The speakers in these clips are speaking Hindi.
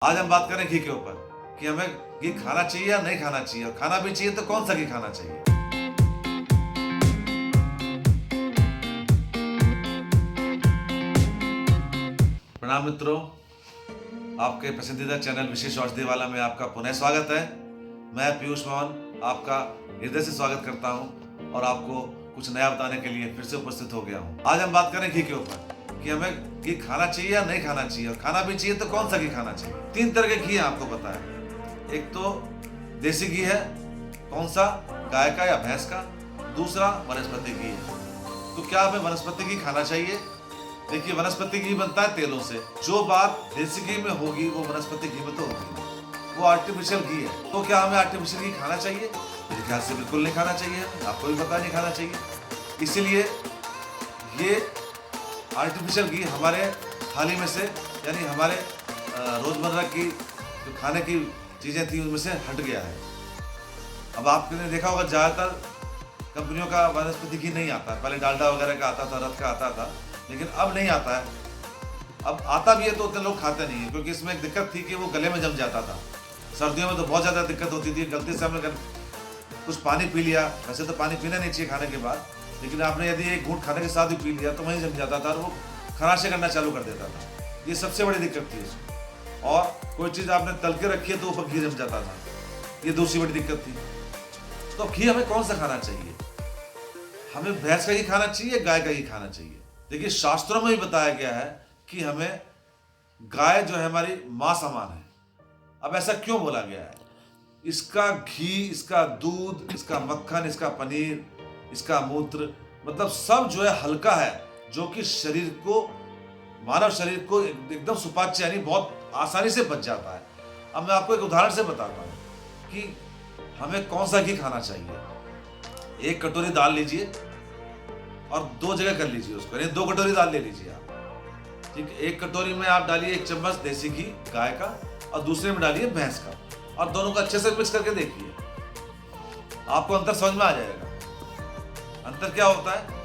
आज हम बात करें घी के ऊपर कि हमें घी खाना चाहिए या नहीं खाना चाहिए, और खाना भी चाहिए तो कौन सा घी खाना चाहिए। प्रणाम मित्रों, आपके पसंदीदा चैनल विशेष औषधि वाला में आपका पुनः स्वागत है। मैं पीयूष मोहन आपका हृदय से स्वागत करता हूं और आपको कुछ नया बताने के लिए फिर से उपस्थित हो गया हूं। आज हम बात करें घी के ऊपर कि हमें घी खाना चाहिए या नहीं खाना चाहिए, और खाना भी चाहिए तो कौन सा घी खाना चाहिए। 3 तरह के घी आपको पता है। एक तो देसी घी है, कौन सा, गाय का या भैंस का। दूसरा वनस्पति घी है। तो क्या हमें वनस्पति घी खाना चाहिए? देखिए, वनस्पति घी बनता है तेलों से। जो बात देसी घी में होगी वो वनस्पति घी में तो होगी, वो आर्टिफिशियल घी है। तो क्या हमें आर्टिफिशियल घी खाना चाहिए? मेरे ख्याल से बिल्कुल नहीं खाना चाहिए, आपको भी पता नहीं खाना चाहिए। इसीलिए ये आर्टिफिशियल घी हमारे थाली में से, यानी हमारे रोजमर्रा की जो खाने की चीज़ें थी उनमें से हट गया है। अब आपने देखा होगा ज़्यादातर कंपनियों का वनस्पति घी नहीं आता है। पहले डालडा वगैरह का आता था, रथ का आता था, लेकिन अब नहीं आता है। अब आता भी है तो उतने लोग खाते नहीं है, क्योंकि इसमें एक दिक्कत थी कि वो गले में जम जाता था। सर्दियों में तो बहुत ज़्यादा दिक्कत होती थी। गलती से हमने कुछ पानी पी लिया, वैसे तो पानी पीना नहीं चाहिए खाने के बाद, लेकिन आपने यदि एक घूंट खाने के साथ भी पी लिया तो वहीं जम जाता था और वो खराशे करना चालू कर देता था। ये सबसे बड़ी दिक्कत थी इसमें। और कोई चीज़ आपने तल के रखी है तो ऊपर घी जम जाता था, ये दूसरी बड़ी दिक्कत थी। तो घी हमें कौन सा खाना चाहिए? हमें भैंस का घी खाना चाहिए, गाय का घी खाना चाहिए? देखिए, शास्त्रों में भी बताया गया है कि हमें गाय जो है हमारी माँ समान है। अब ऐसा क्यों बोला गया है? इसका घी, इसका दूध, इसका मक्खन, इसका पनीर, इसका मूत्र, मतलब सब जो है हल्का है, जो कि शरीर को, मानव शरीर को एकदम सुपाच्य, यानी बहुत आसानी से पच जाता है। अब मैं आपको एक उदाहरण से बताता हूँ कि हमें कौन सा घी खाना चाहिए। 1 कटोरी दाल लीजिए और 2 जगह कर लीजिए उसको, यानी 2 कटोरी दाल ले लीजिए आप। ठीक है, 1 कटोरी में आप डालिए 1 चम्मच देसी घी गाय का, और दूसरे में डालिए भैंस का, और दोनों को अच्छे से मिक्स करके देखिए, आपको अंतर समझ में आ जाएगा। अंतर क्या होता है?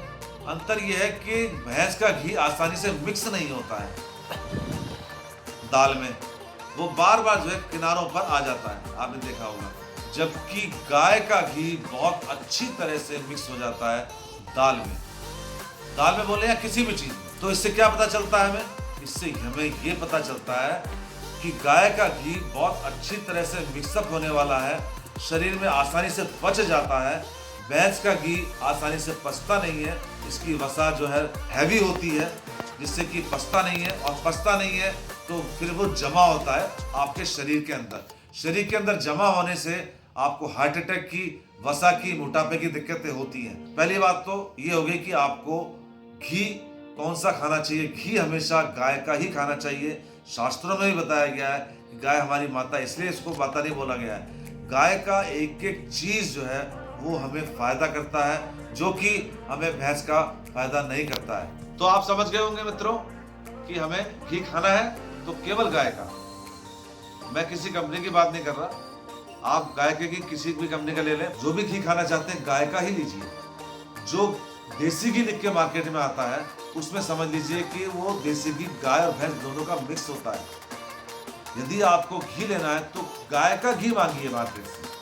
अंतर यह है कि भैंस का घी आसानी से मिक्स नहीं होता है दाल में, वो बार बार जो है किनारों पर आ जाता है, आपने देखा होगा। जबकि गाय का घी बहुत अच्छी तरह से मिक्स हो जाता है दाल में बोले या किसी भी चीज में। तो इससे क्या पता चलता है हमें? इससे हमें ये पता चलता है कि गाय का घी बहुत अच्छी तरह से मिक्सअप होने वाला है, शरीर में आसानी से पच जाता है। भैंस का घी आसानी से पचता नहीं है, इसकी वसा जो है हैवी होती है, जिससे कि पचता नहीं है, और पचता नहीं है तो फिर वो जमा होता है आपके शरीर के अंदर। शरीर के अंदर जमा होने से आपको हार्ट अटैक की, वसा की, मोटापे की दिक्कतें होती हैं। पहली बात तो ये हो गई कि आपको घी कौन सा खाना चाहिए। घी हमेशा गाय का ही खाना चाहिए। शास्त्रों में भी बताया गया है कि गाय हमारी माता, इसलिए इसको माता नहीं बोला गया है। गाय का एक एक चीज जो है वो हमें फायदा करता है, जो कि हमें भैंस का फायदा नहीं करता है। तो आप समझ गए होंगे मित्रों कि हमें घी खाना है तो केवल गाय का। मैं किसी कंपनी की बात नहीं कर रहा, आप गाय के घी किसी भी कंपनी का ले लें। जो भी घी खाना चाहते हैं गाय का ही लीजिए। जो देसी घी लिख के मार्केट में आता है उसमें समझ लीजिए कि वो देसी घी गाय और भैंस दोनों का मिक्स होता है। यदि आपको घी लेना है तो गाय का घी मांगिए मार्केट से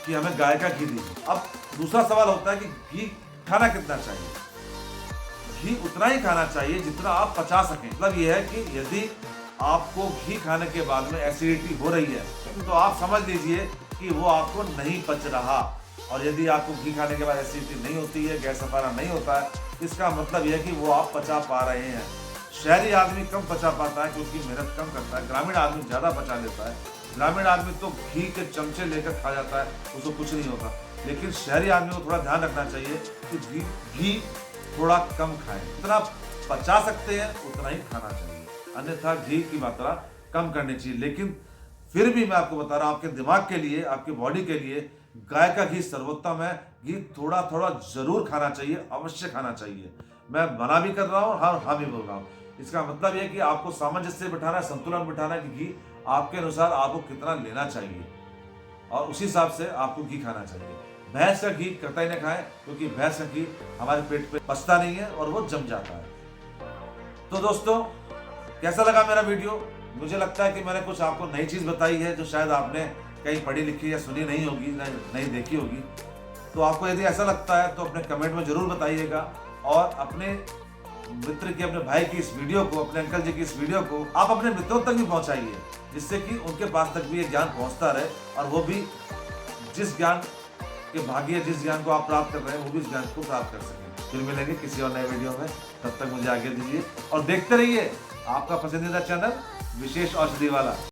कि हमें गाय का घी दीजिए। अब दूसरा सवाल होता है कि घी खाना कितना चाहिए? घी उतना ही खाना चाहिए जितना आप पचा सकें। मतलब यह है कि यदि आपको घी खाने के बाद में एसिडिटी हो रही है तो आप समझ लीजिए कि वो आपको नहीं पच रहा। और यदि आपको घी खाने के बाद एसिडिटी नहीं होती है, गैस सफारा नहीं होता है, इसका मतलब यह है कि वो आप पचा पा रहे हैं। शहरी आदमी कम पचा पाता है क्योंकि मेहनत कम करता है, ग्रामीण आदमी ज़्यादा पचा लेता है। ग्रामीण आदमी तो घी के चमचे लेकर खा जाता है, उसको कुछ नहीं होता। लेकिन शहरी आदमी को थोड़ा ध्यान रखना चाहिए कि घी थोड़ा कम खाएं। जितना पचा सकते हैं उतना ही खाना चाहिए, अन्यथा घी की मात्रा कम करनी चाहिए। लेकिन फिर भी मैं आपको बता रहा हूँ, आपके दिमाग के लिए, आपकी बॉडी के लिए गाय का घी सर्वोत्तम है। घी थोड़ा थोड़ा जरूर खाना चाहिए, अवश्य खाना चाहिए। मैं मना भी कर रहा हूँ, हाँ भी बोल रहा हूँ। इसका मतलब यह कि आपको सामंजस्य बिठाना, संतुलन बिठाना कि घी आपके अनुसार आपको कितना लेना चाहिए, और उसी हिसाब से आपको घी खाना चाहिए। भैंस का घी कतई न खाएं, क्योंकि भैंस का घी हमारे पेट पे पचता नहीं है और वो जम जाता है। तो दोस्तों, कैसा लगा मेरा वीडियो? मुझे लगता है कि मैंने कुछ आपको नई चीज़ बताई है जो शायद आपने कहीं पढ़ी लिखी या सुनी नहीं होगी, नहीं देखी होगी। तो आपको यदि ऐसा लगता है तो अपने कमेंट में ज़रूर बताइएगा और अपने मित्र की, अपने भाई की इस वीडियो को, अपने अंकल जी की इस वीडियो को आप अपने मित्रों तक भी पहुंचाइए, जिससे कि उनके पास तक भी ये ज्ञान पहुंचता रहे और वो भी जिस ज्ञान के भागी है, जिस ज्ञान को आप प्राप्त कर रहे हैं, वो भी इस ज्ञान को प्राप्त कर सकें। फिर मिलेंगे किसी और नए वीडियो में, तब तक मुझे आगे दीजिए और देखते रहिए आपका पसंदीदा चैनल विशेष औषधि वाला।